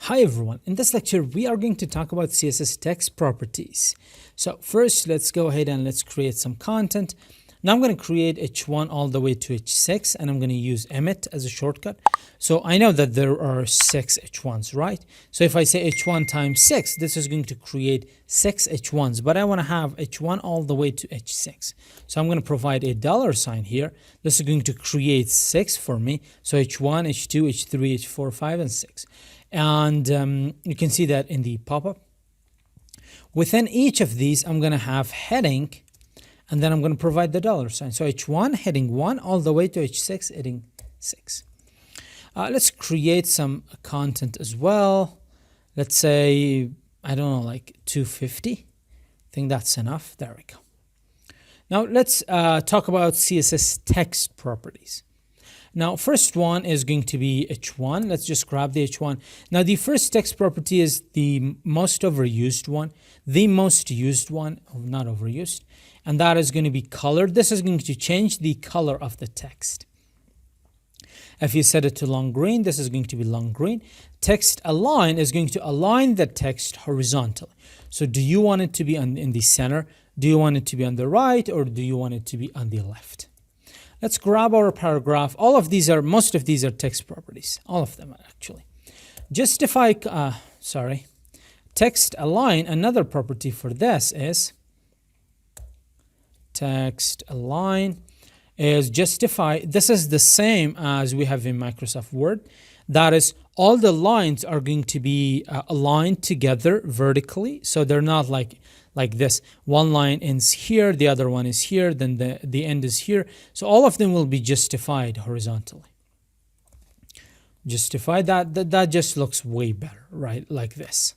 Hi everyone, in this lecture we are going to talk about CSS text properties. So first let's go ahead and let's create some content. Now I'm going to create h1 all the way to h6 and I'm going to use emit as a shortcut. So I know that there are 6 h1s, right? So if I say h1 times 6, this is going to create 6 h1s, but I want to have h1 all the way to h6. So I'm going to provide a $sign here. This is going to create 6 for me. So h1, h2, h3, h4, 5, and 6. And you can see that in the pop-up. Within each of these, I'm going to have heading, and then I'm going to provide the $sign. So h1, heading 1, all the way to h6, heading 6. Let's create some content as well. Let's say, I don't know, like 250. I think that's enough. There we go. Now let's talk about CSS text properties. Now, first one is going to be h1. Let's just grab the h1. Now, the first text property is the most overused one, the most used one, not overused, and that is going to be color. This is going to change the color of the text. If you set it to long green, this is going to be long green. Text align is going to align the text horizontally. So do you want it to be in the center? Do you want it to be on the right, or do you want it to be on the left? Let's grab our paragraph. Most of these are text properties. All of them actually. Justify, text align, another property for this is text align is justify. This is the same as we have in Microsoft Word. That is, all the lines are going to be aligned together vertically. So they're not like this. One line ends here, the other one is here, then the end is here. So all of them will be justified horizontally. Justified, that just looks way better, right? Like this.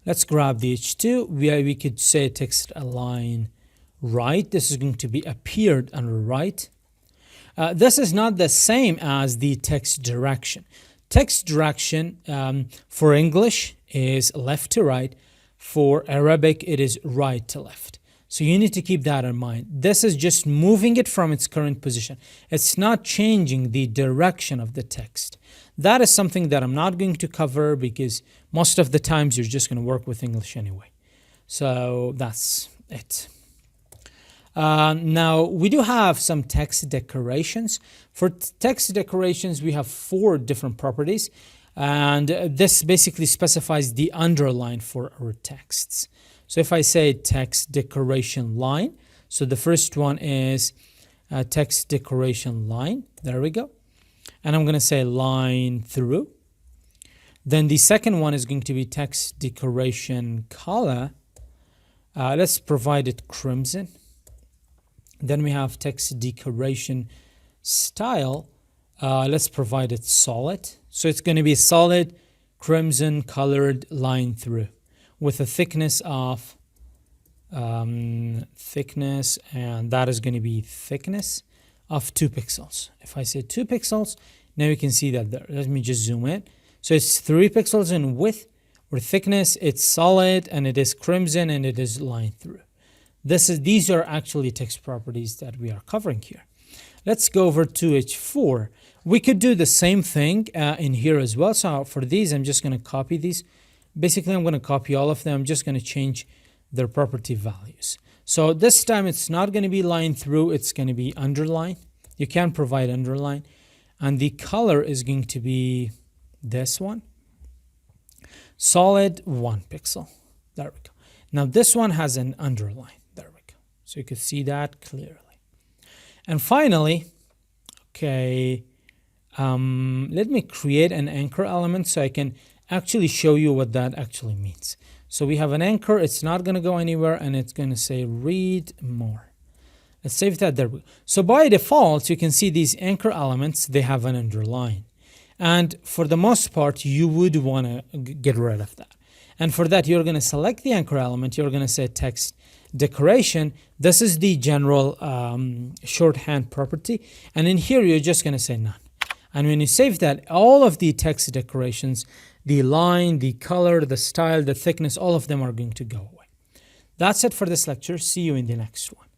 Let's grab the h2. We could say text align right. This is going to be appeared under right. This is not the same as the text direction. Text direction for English is left to right. For Arabic, it is right to left. So you need to keep that in mind. This is just moving it from its current position. It's not changing the direction of the text. That is something that I'm not going to cover because most of the times you're just going to work with English anyway. So that's it. Now, we do have some text decorations. For text decorations, we have 4 different properties. And this basically specifies the underline for our texts. So if I say text decoration line, so the first one is text decoration line. There we go. And I'm going to say line through. Then the second one is going to be text decoration color. Let's provide it crimson. Then we have text decoration style. Let's provide it solid. So it's going to be solid crimson colored line through with a thickness of and that is going to be thickness of 2 pixels. If I say 2 pixels, now you can see that there. Let me just zoom in. So it's 3 pixels in width or thickness. It's solid and it is crimson and it is line through. These are actually text properties that we are covering here. Let's go over to h4. We could do the same thing in here as well. So for these, I'm just going to copy these. Basically, I'm going to copy all of them. I'm just going to change their property values. So this time, it's not going to be line through. It's going to be underline. You can provide underline. And the color is going to be this one. Solid 1 pixel. There we go. Now, this one has an underline. There we go. So you can see that clearly. And finally, okay, let me create an anchor element so I can actually show you what that actually means. So we have an anchor. It's not going to go anywhere, and it's going to say read more. Let's save that there. So by default, you can see these anchor elements, they have an underline. And for the most part, you would want to get rid of that. And for that, you're going to select the anchor element. You're going to say text decoration. This is the general shorthand property. And in here, you're just going to say none. And when you save that, all of the text decorations, the line, the color, the style, the thickness, all of them are going to go away. That's it for this lecture. See you in the next one.